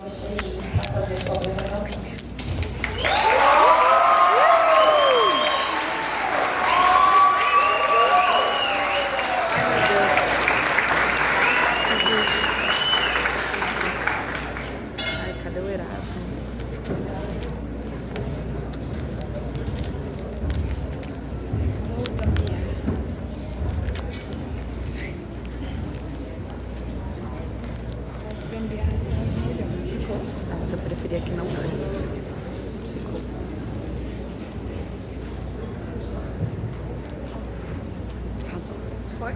Cheguei para fazer sua apresentação. Ai, cadê o Erasmo? Nossa, eu preferia que não fosse. Arrasou. Foi?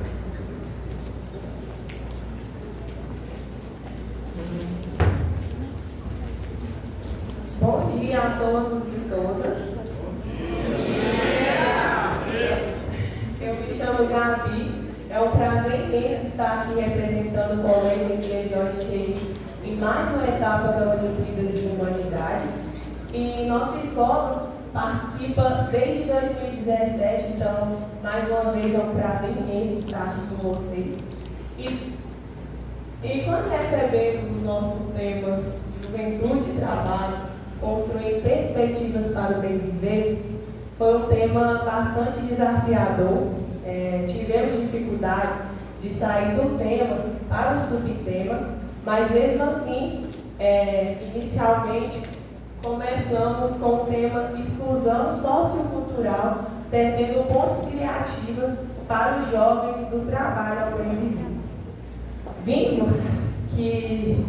Bom dia a todos e todas. Eu me chamo Gabi. É um prazer imenso estar aqui representando o Colégio Eclesial Cheio em mais uma etapa da Olimpíadas de Humanidade. E nossa escola participa desde 2017, então, mais uma vez, é um prazer imenso estar aqui com vocês. E quando recebemos o nosso tema Juventude e Trabalho, construir perspectivas para o bem viver, foi um tema bastante desafiador. Tivemos dificuldade de sair do tema para o subtema, mas mesmo assim, inicialmente, começamos com o tema exclusão sociocultural, tecendo pontes criativas para os jovens do trabalho ao bem viver. Vimos que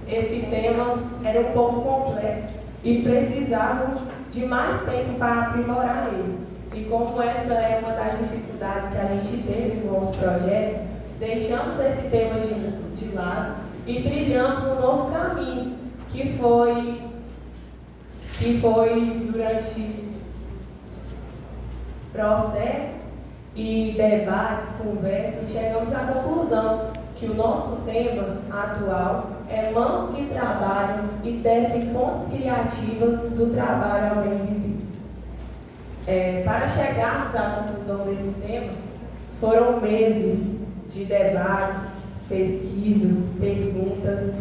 esse tema era um pouco complexo e precisávamos de mais tempo para aprimorar ele. E como essa é uma das dificuldades que a gente teve no nosso projeto, deixamos esse tema de lado e trilhamos um novo caminho, que foi durante processo e debates, conversas, chegamos à conclusão que o nosso tema atual é mãos que trabalham e tecem pontes criativas do trabalho ao bem viver. Para chegarmos à conclusão desse tema, foram meses de debates, pesquisas, perguntas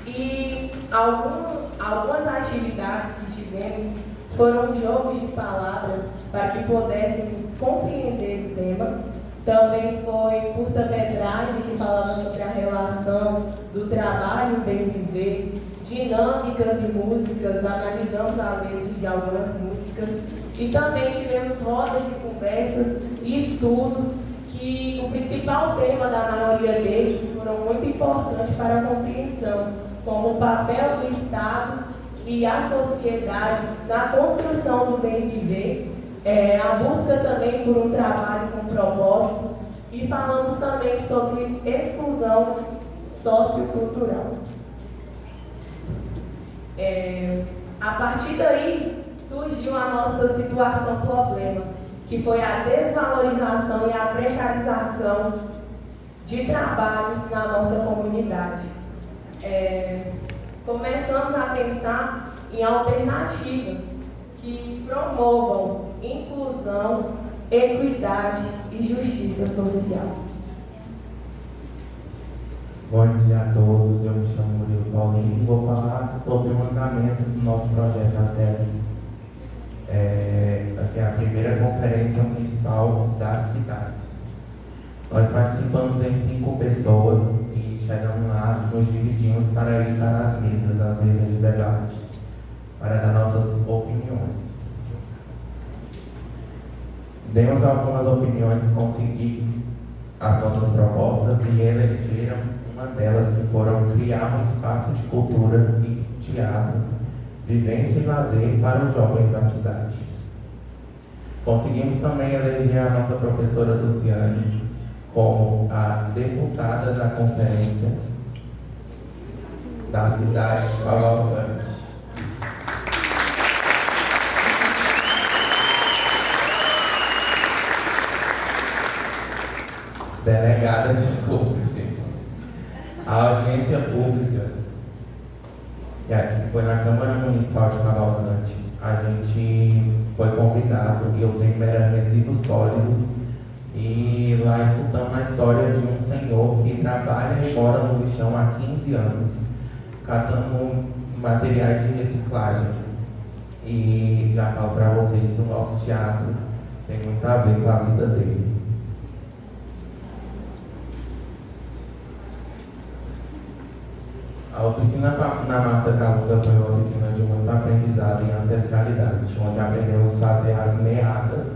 e algumas atividades que tivemos foram jogos de palavras para que pudéssemos compreender o tema. Também foi curta-metragem que falava sobre a relação do trabalho e bem viver, dinâmicas e músicas, analisamos a letra de algumas músicas e também tivemos rodas de conversas e estudos que o principal tema da maioria deles foram muito importantes para a compreensão, como o papel do Estado e a sociedade na construção do bem viver, a busca também por um trabalho com propósito, e falamos também sobre exclusão sociocultural. A partir daí surgiu a nossa situação problema, que foi a desvalorização e a precarização de trabalhos na nossa comunidade. Começamos a pensar em alternativas que promovam inclusão, equidade e justiça social. Bom dia a todos, eu me chamo Murilo Paulinho e vou falar sobre o andamento do nosso projeto ATEL. Aqui é a primeira conferência municipal das cidades. Nós participamos em 5 pessoas e chegamos lá, nos dividimos para ir para as mesas de debate, para dar nossas opiniões. Demos algumas opiniões, consegui as nossas propostas e elegeram uma delas que foram criar um espaço de cultura e teatro, vivência e lazer para os jovens da cidade. Conseguimos também eleger a nossa professora Luciane como a deputada da conferência da cidade de Cavalcante. Delegada, desculpa, gente. A audiência pública, que foi na Câmara Municipal de Cavalcante, a gente foi convidado e o tema era resíduos sólidos, e lá escutamos a história de um senhor que trabalha e mora no lixão há 15 anos. catando materiais de reciclagem. E já falo para vocês que o nosso teatro tem muito a ver com a vida dele. A oficina na Marta Calunga foi uma oficina de muito aprendizado em ancestralidade, onde aprendemos a fazer as meadas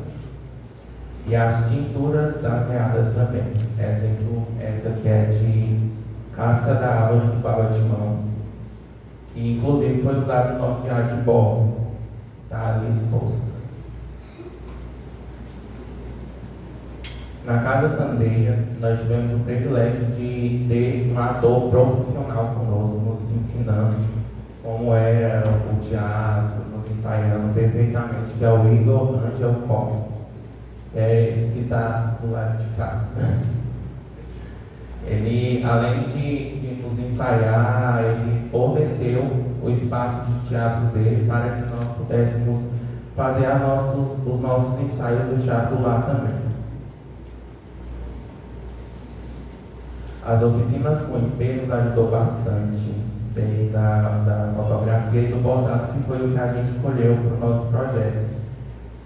e as tinturas das meadas também. Exemplo, essa que é de casca da árvore do baba-de-mão, que inclusive foi usado no nosso diário de bordo, está ali exposto. Na Casa Candeia, nós tivemos o privilégio de ter um ator profissional conosco, nos ensinando como era o teatro, nos ensaiando perfeitamente, que é o Igor Angel Cobb, que é esse que está do lado de cá. Ele, além de nos ensaiar, ele forneceu o espaço de teatro dele para que nós pudéssemos fazer os nossos ensaios do teatro lá também. As oficinas com IP nos ajudou bastante, desde da fotografia e do bordado, que foi o que a gente escolheu para o nosso projeto.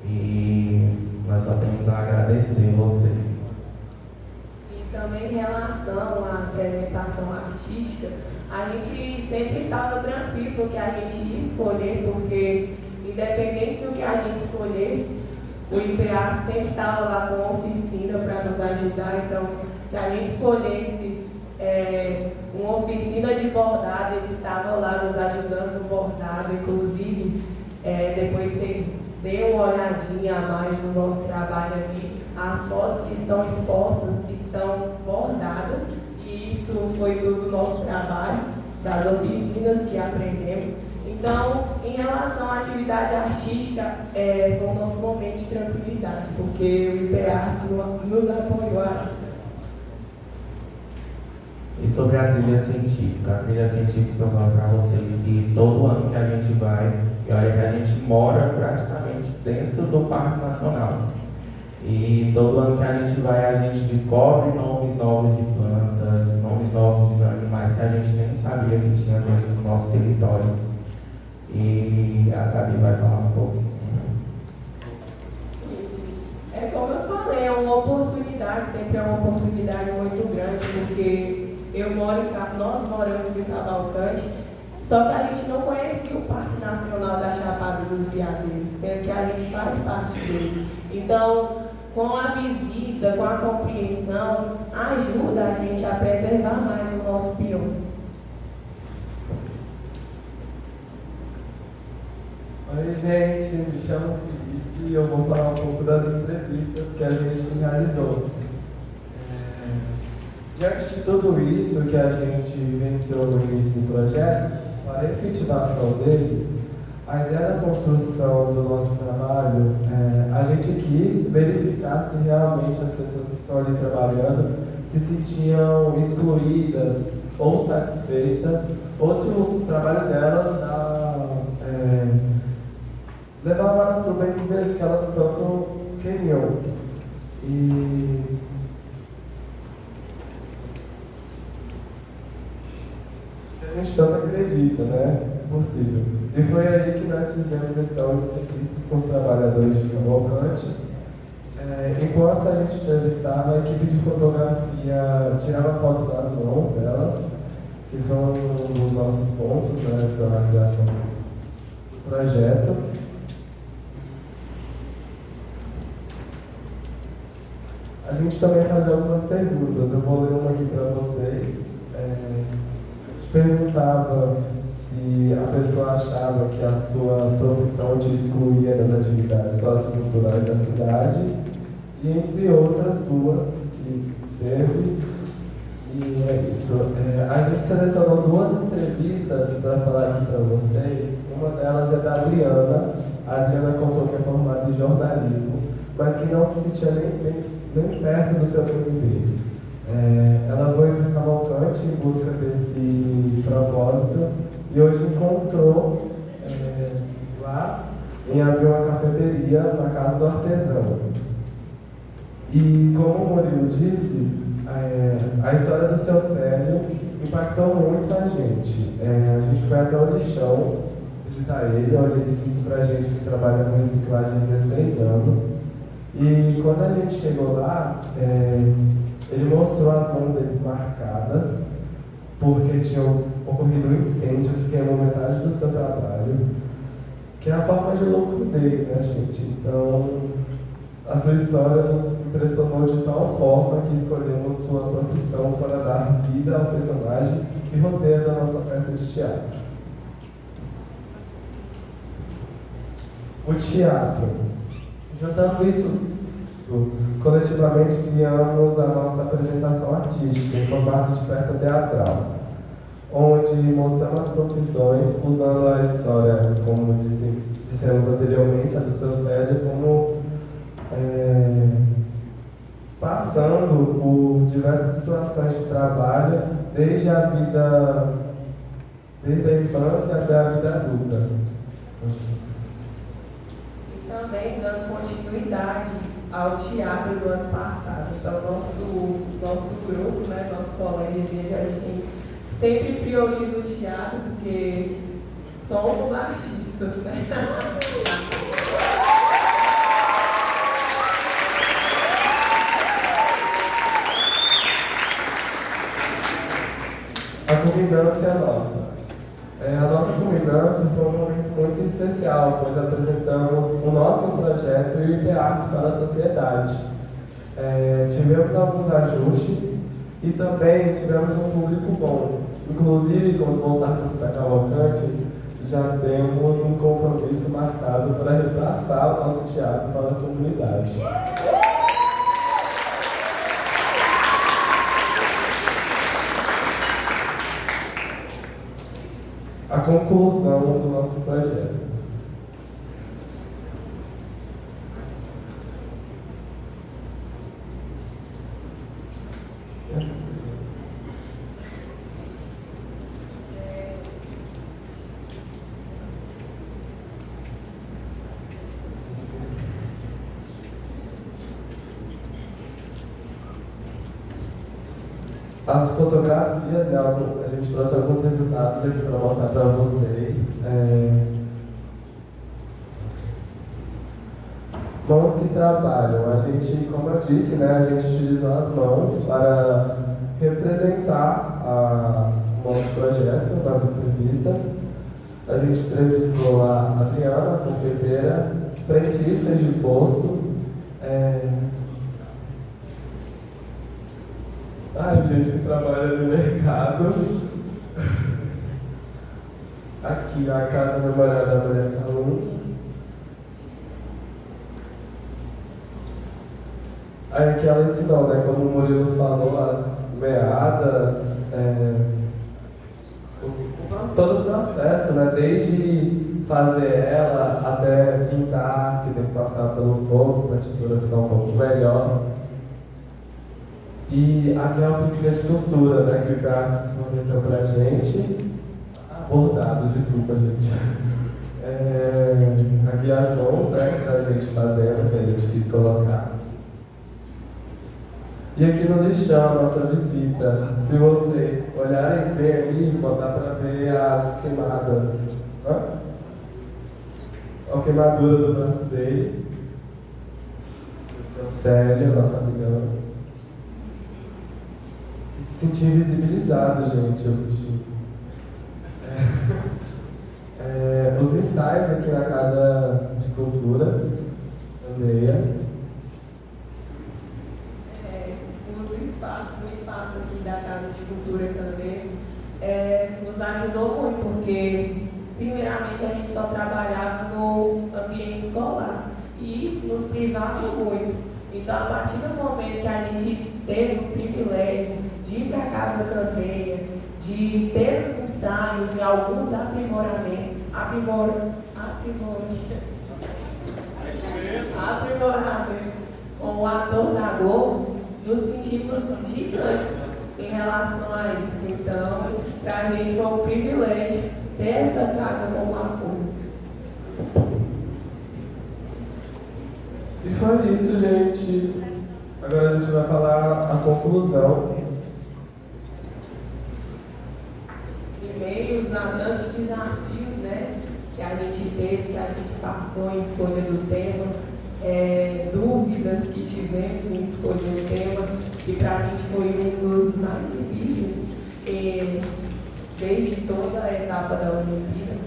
E nós só temos a agradecer vocês. E também em relação à apresentação artística, a gente sempre estava tranquilo que a gente ia escolher, porque independente do que a gente escolhesse, o IPA sempre estava lá com oficina para nos ajudar. Então, se a gente escolhesse uma oficina de bordado, ele estava lá nos ajudando no bordado. Inclusive, depois vocês dêem uma olhadinha a mais no nosso trabalho aqui. As fotos que estão expostas estão bordadas, e isso foi tudo do nosso trabalho, das oficinas que aprendemos. Então, em relação à atividade artística, foi o nosso momento de tranquilidade, porque o IPArtes nos apoiou a isso. E sobre a trilha científica eu falo para vocês que todo ano que a gente vai, e olha que a gente mora praticamente dentro do Parque Nacional. E todo ano que a gente vai, a gente descobre nomes novos de plantas, nomes novos de animais que a gente nem sabia que tinha dentro do nosso território. E a Gabi vai falar um pouco. É como eu falei, é uma oportunidade, sempre é uma oportunidade muito grande, porque nós moramos em Cavalcante, só que a gente não conhecia o Parque Nacional da Chapada dos Veadeiros, sendo que a gente faz parte dele. Então, com a visita, com a compreensão, ajuda a gente a preservar mais o nosso bioma. Oi, gente, me chamo Felipe e eu vou falar um pouco das entrevistas que a gente realizou. Diante de tudo isso que a gente vivenciou no início do projeto, para a efetivação dele, a ideia da construção do nosso trabalho, a gente quis verificar se realmente as pessoas que estão ali trabalhando se sentiam excluídas ou satisfeitas, ou se o trabalho delas levava elas para o bem viver que elas tanto queriam. E a gente tanto acredita, né? É possível. E foi aí que nós fizemos então entrevistas com os trabalhadores de Cavalcante. Enquanto a gente entrevistava, a equipe de fotografia tirava foto das mãos delas, que foi um dos nossos pontos, né, da realização do projeto. A gente também fazia algumas perguntas, eu vou ler uma aqui para vocês. Perguntava se a pessoa achava que a sua profissão te excluía das atividades socioculturais da cidade, e entre outras duas que teve. E é isso. A gente selecionou duas entrevistas para falar aqui para vocês. Uma delas é da Adriana. A Adriana contou que é formada em jornalismo, mas que não se sentia nem perto do seu viver. Ela foi para Cavalcante em busca desse propósito e hoje encontrou lá em abrir uma cafeteria na Casa do Artesão. E como o Murilo disse, a história do seu Célio impactou muito a gente. A gente foi até o lixão visitar ele, onde ele disse pra gente que trabalha com reciclagem há 16 anos. E quando a gente chegou lá, ele mostrou as mãos dele marcadas, porque tinha ocorrido um incêndio que queimou metade do seu trabalho, que é a forma de lucro dele, né, gente? Então, a sua história nos impressionou de tal forma que escolhemos sua profissão para dar vida ao personagem e roteiro da nossa peça de teatro. O teatro. Juntando isso, coletivamente criamos a nossa apresentação artística em formato de peça teatral, onde mostramos as profissões usando a história, como dissemos anteriormente, a do seu cérebro, como passando por diversas situações de trabalho, desde a infância até a vida adulta. E também dando continuidade ao teatro do ano passado. Então, nosso grupo, né, nosso colégio de a gente sempre prioriza o teatro, porque somos artistas, né? A culminância nossa. A nossa culminância foi um momento muito especial, pois apresentamos o nosso projeto e o IPARTS para a sociedade. Tivemos alguns ajustes e também tivemos um público bom. Inclusive, quando voltarmos para Cavalcante, já temos um compromisso marcado para repassar o nosso teatro para a comunidade. A conclusão do nosso projeto. As fotografias, né, a gente trouxe alguns resultados aqui para mostrar para vocês. Mãos que trabalham. A gente, como eu disse, né, a gente utilizou as mãos para representar o nosso projeto nas entrevistas. A gente entrevistou a Adriana, confeiteira, frentista de posto. Gente que trabalha no mercado. Aqui a casa memorial da Maria Calum. Aí aqui ela ensinou, né, como o Murilo falou, as meadas, todo o processo, né, desde fazer ela até pintar, que tem que passar pelo fogo para a tintura ficar um pouco melhor. E aqui é a oficina de costura, né, que o Carlos forneceu pra gente. Bordado, desculpa, gente. Aqui as mãos, né, pra gente fazendo, que a gente quis colocar. E aqui no lixão, a nossa visita. Se vocês olharem bem ali, dá pra ver as queimadas. A queimadura do braço dele. O seu Célio, nosso amigão. Se sentir invisibilizado, gente, hoje. Os ensaios aqui na Casa de Cultura, Andeia. O espaço aqui da Casa de Cultura também nos ajudou muito, porque, primeiramente, a gente só trabalhava no ambiente escolar, e isso nos privava muito. Então, a partir do momento que a gente teve o privilégio de ir para a Casa Candeia, de ter ensaios e alguns aprimoramentos com o ator da Globo, nos sentimos gigantes em relação a isso. Então, para a gente foi um privilégio ter essa casa como apoio. E foi isso, gente. Agora a gente vai falar a conclusão. desafios, né, que a gente teve, que a gente passou em escolha do tema, dúvidas que tivemos em escolher o tema, que para a gente foi um dos mais difíceis desde toda a etapa da Olimpíada.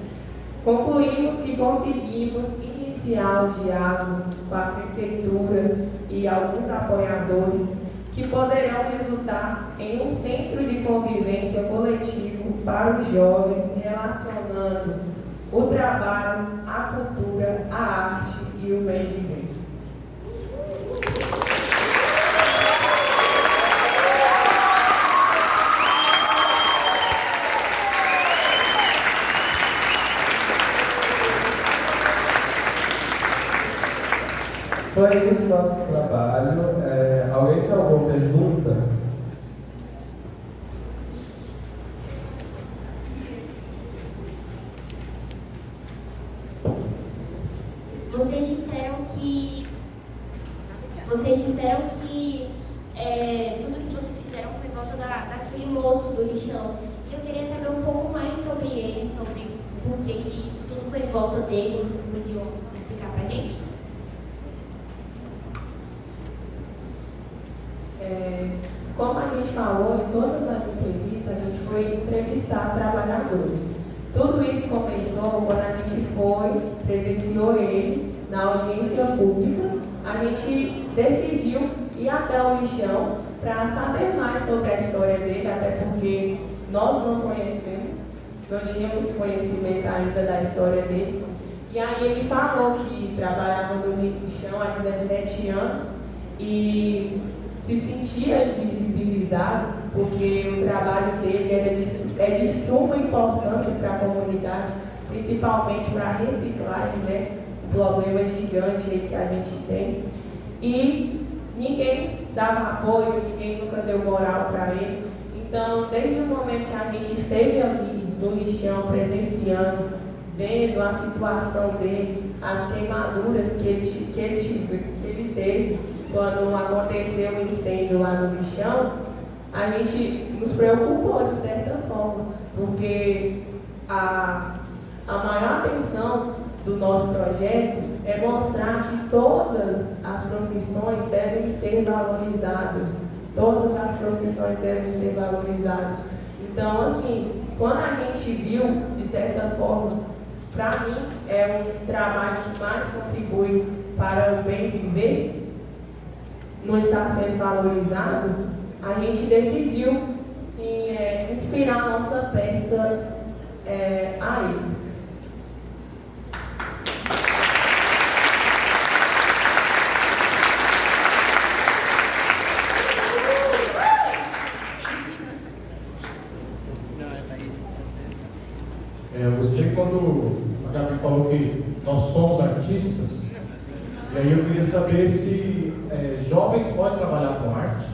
Concluímos que conseguimos iniciar o diálogo com a prefeitura e alguns apoiadores que poderão resultar em um centro de convivência coletivo para os jovens, relacionando o trabalho, a cultura, a arte e o bem viver. Foi esse nosso trabalho. Alguém tem alguma pergunta? Vocês disseram que tudo que vocês fizeram foi em volta daquele moço do lixão. E eu queria saber um pouco mais sobre ele, sobre por que isso tudo foi em volta dele. Vocês podiam explicar pra gente? Como a gente falou em todas as entrevistas, a gente foi entrevistar trabalhadores. Tudo isso começou quando a gente presenciou ele na audiência pública. A gente decidiu ir até o lixão para saber mais sobre a história dele, até porque nós não conhecemos, não tínhamos conhecimento ainda da história dele. E aí ele falou que trabalhava no lixão há 17 anos e se sentia invisibilizado, porque o trabalho dele é de suma importância para a comunidade, principalmente para a reciclagem, né? Um problema gigante aí que a gente tem. E ninguém dava apoio, ninguém nunca deu moral para ele. Então, desde o momento que a gente esteve ali no lixão, presenciando, vendo a situação dele, as queimaduras que ele teve, quando aconteceu o incêndio lá no lixão, a gente nos preocupou de certa forma, porque a maior atenção do nosso projeto é mostrar que todas as profissões devem ser valorizadas. Todas as profissões devem ser valorizadas. Então, assim, quando a gente viu, de certa forma, para mim, é um trabalho que mais contribui para o bem viver, não está sendo valorizado, a gente decidiu sim, inspirar a nossa peça a ele. Eu gostei quando a Gabi falou que nós somos artistas, e aí eu queria saber se jovem pode trabalhar com arte.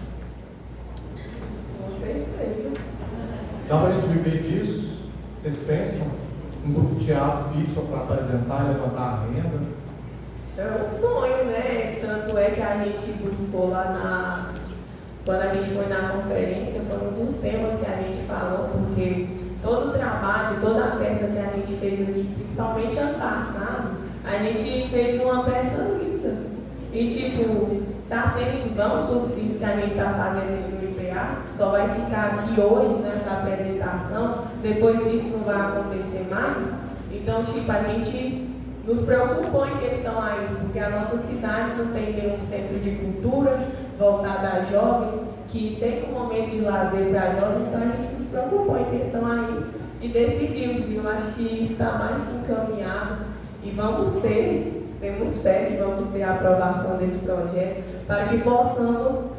Com certeza. Dá para a gente viver disso? Vocês pensam? Um grupo de teatro fixo para apresentar e levantar a renda? É um sonho, né? Tanto é que a gente buscou lá quando a gente foi na conferência, foi um dos temas que a gente falou, porque todo o trabalho, toda a peça que a gente fez aqui, principalmente ano passado, a gente fez uma peça linda. E tipo, tá sendo em vão tudo isso que a gente está fazendo no IPArtes, só vai ficar aqui hoje nessa apresentação, depois disso não vai acontecer mais. Então, tipo, a gente nos preocupou em questão a isso, porque a nossa cidade não tem nenhum centro de cultura voltado a jovens, que tem um momento de lazer para jovens, então a gente nos preocupou em questão a isso e decidimos, e eu acho que isso está mais que encaminhado e temos fé que vamos ter a aprovação desse projeto para que possamos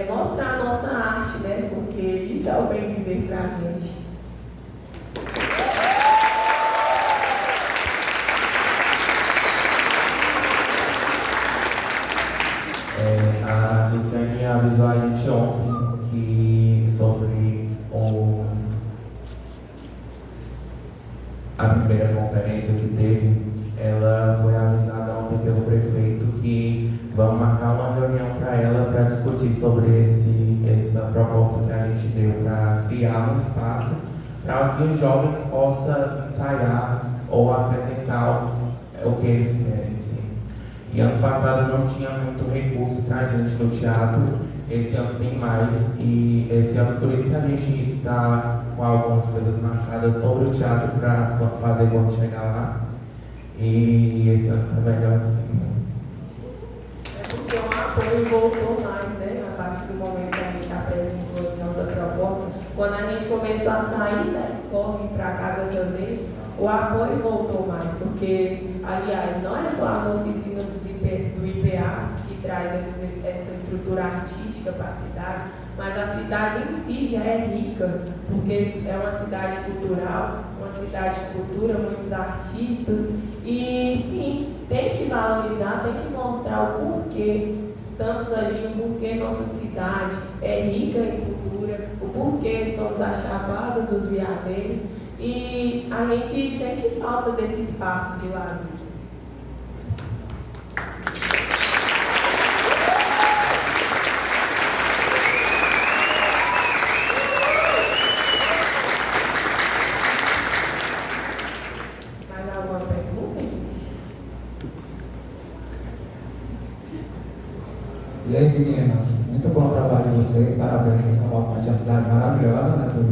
mostrar a nossa arte, né? Porque isso é o bem viver para a gente. A Luciane avisou a gente ontem que sobre a primeira conferência que teve, ela foi avisada ontem pelo prefeito que vamos marcar uma reunião para ela para discutir sobre essa proposta que a gente deu para criar um espaço para que os jovens possam ensaiar ou apresentar o que eles querem, sim. E ano passado não tinha muito recurso para a gente no teatro, esse ano tem mais, e esse ano por isso que a gente está com algumas coisas marcadas sobre o teatro para fazer quando chegar lá. E esse ano está melhor assim. É porque o apoio voltou mais, né? A partir do momento que a gente apresentou a nossa proposta, quando a gente começou a sair da escola e ir para a casa também, o apoio voltou mais, porque, aliás, não é só as oficinas do IPArts que traz essa estrutura artística para a cidade, mas a cidade em si já é rica, porque é uma cidade cultural, uma cidade de cultura, muitos artistas, e sim, tem que valorizar, tem que mostrar o porquê estamos ali, o porquê nossa cidade é rica em cultura, o porquê somos a Chapada dos Veadeiros, e a gente sente falta desse espaço de lazer. Mais alguma pergunta, gente? E aí, meninas, muito bom o trabalho de vocês, parabéns, Cavalcante, a cidade maravilhosa, né, seu